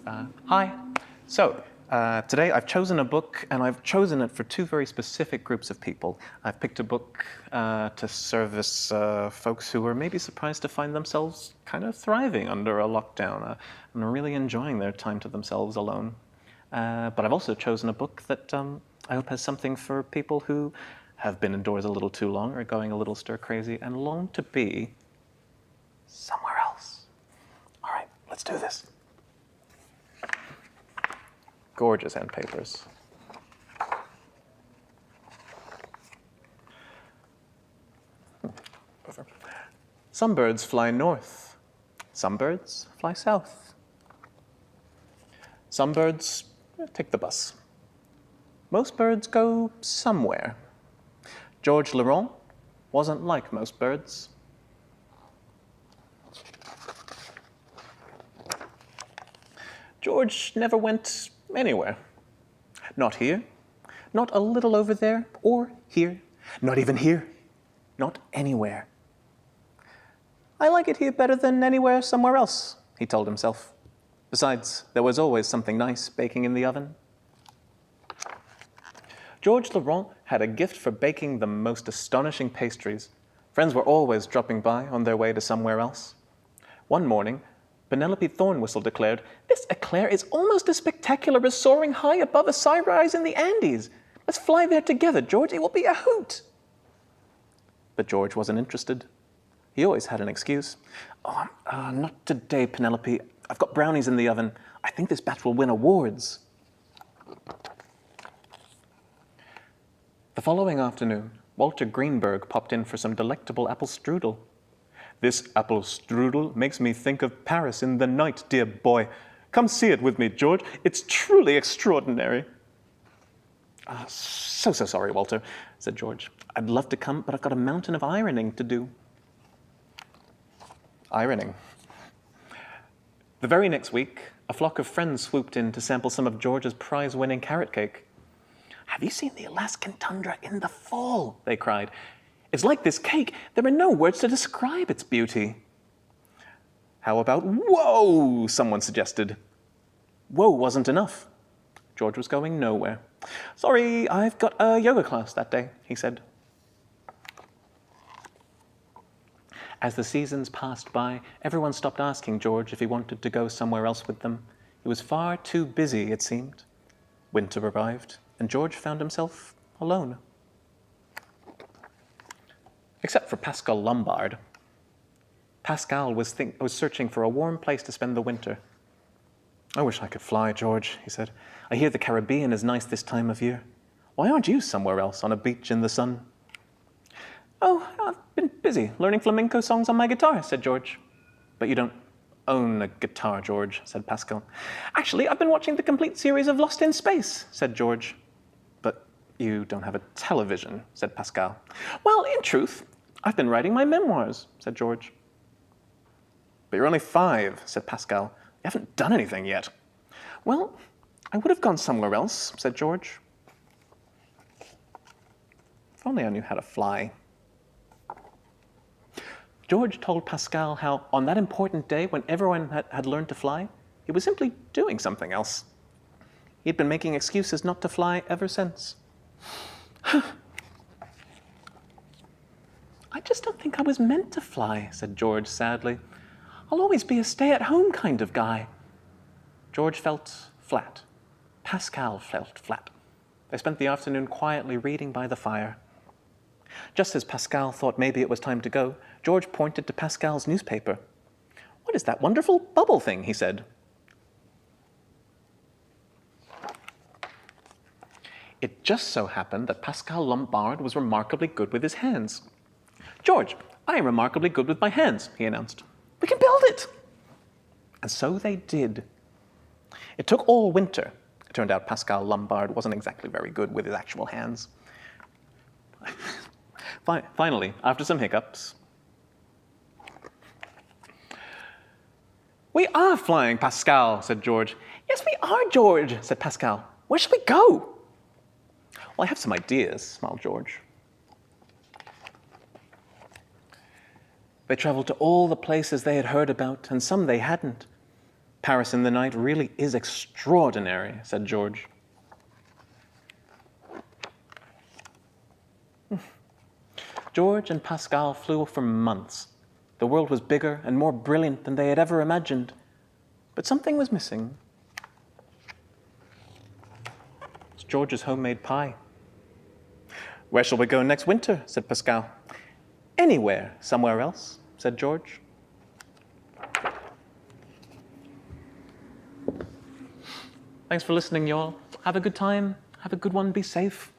Hi. So, today I've chosen a book, and I've chosen it for two very specific groups of people. I've picked a book to service folks who are maybe surprised to find themselves kind of thriving under a lockdown and really enjoying their time to themselves alone. But I've also chosen a book that I hope has something for people who have been indoors a little too long or going a little stir-crazy and long to be somewhere else. All right, let's do this. Gorgeous end papers. Some birds fly north. Some birds fly south. Some birds take the bus. Most birds go somewhere. George Laurent wasn't like most birds. George never went anywhere. Not here, not a little over there, or here, not even here, not anywhere. I like it here better than anywhere somewhere else, he told himself. Besides, there was always something nice baking in the oven. George Laurent had a gift for baking the most astonishing pastries. Friends were always dropping by on their way to somewhere else. One morning, Penelope Thornwhistle declared, "This eclair is almost as spectacular as soaring high above a sunrise in the Andes. Let's fly there together, George. It will be a hoot." But George wasn't interested. He always had an excuse. "Oh, not today, Penelope. I've got brownies in the oven. I think this batch will win awards." The following afternoon, Walter Greenberg popped in for some delectable apple strudel. "This apple strudel makes me think of Paris in the night, dear boy. Come see it with me, George. It's truly extraordinary." So sorry, Walter," said George. "I'd love to come, but I've got a mountain of ironing to do." Ironing. The very next week, a flock of friends swooped in to sample some of George's prize-winning carrot cake. "Have you seen the Alaskan tundra in the fall?" they cried. "It's like this cake. There are no words to describe its beauty." "How about whoa?" someone suggested. Whoa wasn't enough. George was going nowhere. "Sorry, I've got a yoga class that day," he said. As the seasons passed by, everyone stopped asking George if he wanted to go somewhere else with them. He was far too busy, it seemed. Winter arrived, and George found himself alone. Except for Pascal Lombard. Pascal was searching for a warm place to spend the winter. "I wish I could fly, George," he said. "I hear the Caribbean is nice this time of year. Why aren't you somewhere else on a beach in the sun?" "Oh, I've been busy learning flamenco songs on my guitar," said George. "But you don't own a guitar, George," said Pascal. "Actually, I've been watching the complete series of Lost in Space," said George. "But you don't have a television," said Pascal. "Well, in truth, I've been writing my memoirs," said George. "But you're only 5, said Pascal. "You haven't done anything yet." "Well, I would have gone somewhere else," said George. "If only I knew how to fly." George told Pascal how, on that important day when everyone had learned to fly, he was simply doing something else. He'd been making excuses not to fly ever since. "I just don't think I was meant to fly," said George sadly. "I'll always be a stay-at-home kind of guy." George felt flat. Pascal felt flat. They spent the afternoon quietly reading by the fire. Just as Pascal thought maybe it was time to go, George pointed to Pascal's newspaper. "What is that wonderful bubble thing?" he said. It just so happened that Pascal Lombard was remarkably good with his hands. "George, I am remarkably good with my hands," he announced. "We can build it!" And so they did. It took all winter. It turned out Pascal Lombard wasn't exactly very good with his actual hands. Finally, after some hiccups, "We are flying, Pascal," said George. "Yes, we are, George," said Pascal. "Where should we go?" "Well, I have some ideas," smiled George. They traveled to all the places they had heard about, and some they hadn't. Paris in the night really is extraordinary, said George. George and Pascal flew for months. The world was bigger and more brilliant than they had ever imagined. But something was missing. It's George's homemade pie. Where shall we go next winter? Said Pascal. Anywhere, somewhere else, said George. Thanks for listening, y'all. Have a good time. Have a good one. Be safe.